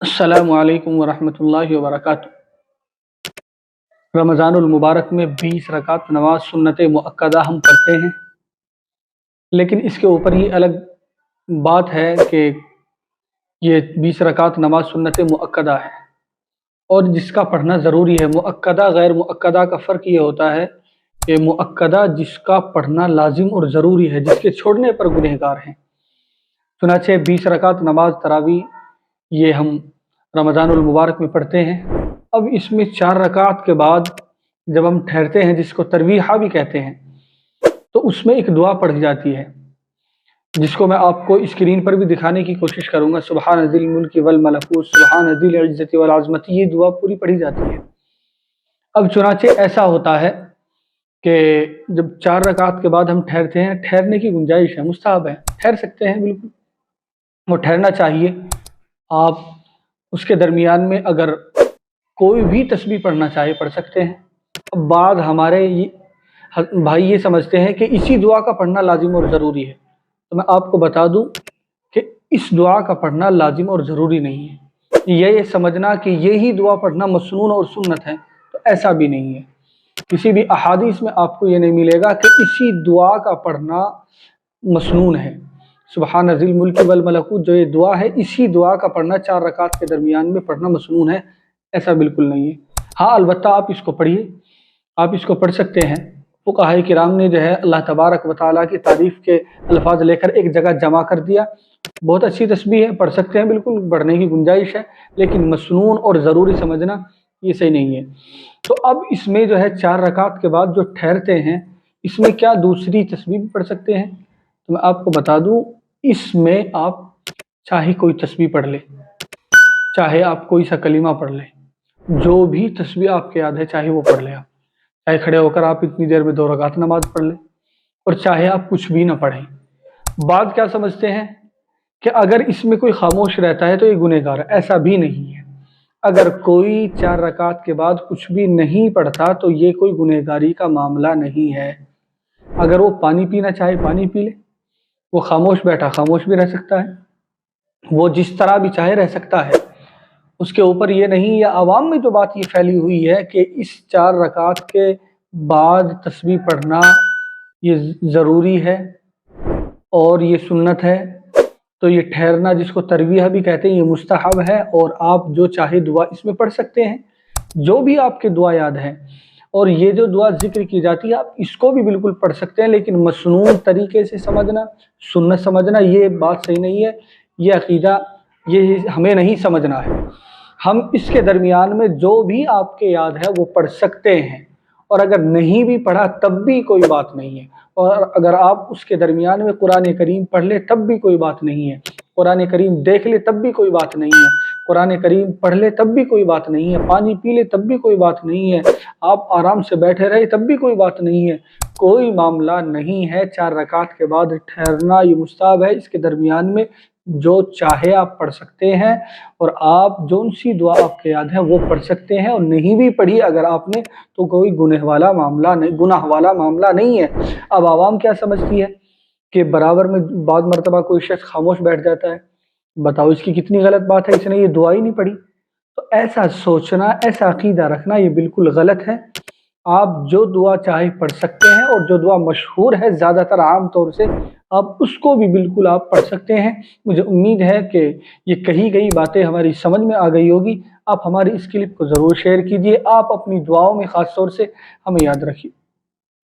अस्सलामु अलैकुम वरहमतुल्लाहि वबरकातुह। रमज़ानुल मुबारक में 20 रकात नमाज सुन्नत मुअक्कदा हम पढ़ते हैं, लेकिन इसके ऊपर ही अलग बात है कि ये 20 रकात नमाज सुन्नत मुअक्कदा है और जिसका पढ़ना ज़रूरी है। मुअक्कदा गैर मुअक्कदा का फ़र्क ये होता है कि मुअक्कदा जिसका पढ़ना लाजिम और ज़रूरी है, जिसके छोड़ने पर गुनहगार हैं। चुनांचे 20 रकात नमाज तरावी ये हम रमज़ानुल मुबारक में पढ़ते हैं। अब इसमें 4 रकात के बाद जब हम ठहरते हैं, जिसको तरवीहा भी कहते हैं, तो उसमें एक दुआ पढ़ी जाती है, जिसको मैं आपको स्क्रीन पर भी दिखाने की कोशिश करूँगा। सुबहान ज़िल मुल्क वल मलकूत सुबहान ज़िल इज़्ज़ति वल अज़मत, ये दुआ पूरी पढ़ी जाती है। अब चुनांचे ऐसा होता है कि जब 4 रकात के बाद हम ठहरते हैं, ठहरने की गुंजाइश है, मुस्ताहब है, ठहर सकते हैं, बिल्कुल वो ठहरना चाहिए। आप उसके दरमियान में अगर कोई भी तस्बीह पढ़ना चाहे पढ़ सकते हैं। अब बाद हमारे भाई ये समझते हैं कि इसी दुआ का पढ़ना लाजिम और ज़रूरी है, तो मैं आपको बता दूं कि इस दुआ का पढ़ना लाजिम और ज़रूरी नहीं है। ये समझना कि यही दुआ पढ़ना मसनून और सुन्नत है, तो ऐसा भी नहीं है। किसी भी अहादीस में आपको ये नहीं मिलेगा कि इसी दुआ का पढ़ना मसनून है। सुबहान ज़िल मुल्क वल मलकूत जो ये दुआ है, इसी दुआ का पढ़ना 4 रकात के दरमियान में पढ़ना मसनून है, ऐसा बिल्कुल नहीं है। हाँ, अलबत्ता आप इसको पढ़िए, आप इसको पढ़ सकते हैं। फुक़हा किराम ने जो है अल्लाह तबारक व तआला की तारीफ़ के अल्फाज लेकर एक जगह जमा कर दिया। बहुत अच्छी तस्बीह है, पढ़ सकते हैं, बिल्कुल पढ़ने की गुंजाइश है, लेकिन मसनून और ज़रूरी समझना ये सही नहीं है। तो अब इसमें जो है 4 रकात के बाद जो ठहरते हैं, इसमें क्या दूसरी तस्बीह भी पढ़ सकते हैं? तो मैं आपको बता दूँ, इसमें आप चाहे कोई तस्बीह पढ़ ले, चाहे आप कोई सा कलीमा पढ़ लें, जो भी तस्बीह आपके याद है चाहे वो पढ़ लें। आप चाहे खड़े होकर आप इतनी देर में 2 रकात नमाज पढ़ लें, और चाहे आप कुछ भी ना पढ़ें। बात क्या समझते हैं कि अगर इसमें कोई खामोश रहता है तो ये गुनहगार है, ऐसा भी नहीं है। अगर कोई 4 रकात के बाद कुछ भी नहीं पढ़ता तो ये कोई गुनहगारी का मामला नहीं है। अगर वो पानी पीना चाहे पानी पी ले, वो खामोश बैठा खामोश भी रह सकता है, वो जिस तरह भी चाहे रह सकता है। उसके ऊपर ये नहीं, या आवाम में जो बात ये फैली हुई है कि इस 4 रकात के बाद तस्बीह पढ़ना ये ज़रूरी है और ये सुन्नत है, तो ये ठहरना जिसको तरवीह भी कहते हैं ये मुस्तहब है, और आप जो चाहे दुआ इसमें पढ़ सकते हैं, जो भी आपके दुआ याद है। और ये जो दुआ जिक्र की जाती है आप इसको भी बिल्कुल पढ़ सकते हैं, लेकिन मसनून तरीके से समझना, सुन्नत समझना ये बात सही नहीं है। ये अकीदा ये हमें नहीं समझना है। हम इसके दरमियान में जो भी आपके याद है वो पढ़ सकते हैं, और अगर नहीं भी पढ़ा तब भी कोई बात नहीं है। और अगर आप उसके दरमियान में कुरान करीम पढ़ ले तब भी कोई बात नहीं है, कुरान करीम देख ले तब भी कोई बात नहीं है, कुरान करीम पढ़ ले तब भी कोई बात नहीं है, पानी पी ले तब भी कोई बात नहीं है, आप आराम से बैठे रहे तब भी कोई बात नहीं है। कोई मामला नहीं है। 4 रकात के बाद ठहरना ये मुस्ताहब है। इसके दरमियान में जो चाहे आप पढ़ सकते हैं, और आप जो सी दुआ आपके याद है वो पढ़ सकते हैं, और नहीं भी पढ़ी अगर आपने तो कोई गुनाह वाला मामला नहीं है। अब आवाम क्या समझती है कि बराबर में बाद मरतबा कोई शख्स खामोश बैठ जाता है, बताओ इसकी कितनी गलत बात है, इसने ये दुआ ही नहीं पढ़ी। तो ऐसा सोचना, ऐसा अकीदा रखना ये बिल्कुल गलत है। आप जो दुआ चाहे पढ़ सकते हैं, और जो दुआ मशहूर है ज़्यादातर आम तौर से, आप उसको भी बिल्कुल आप पढ़ सकते हैं। मुझे उम्मीद है कि ये कही गई बातें हमारी समझ में आ गई होगी। आप हमारी इस क्लिप को ज़रूर शेयर कीजिए। आप अपनी दुआओं में ख़ास तौर से हमें याद रखिए।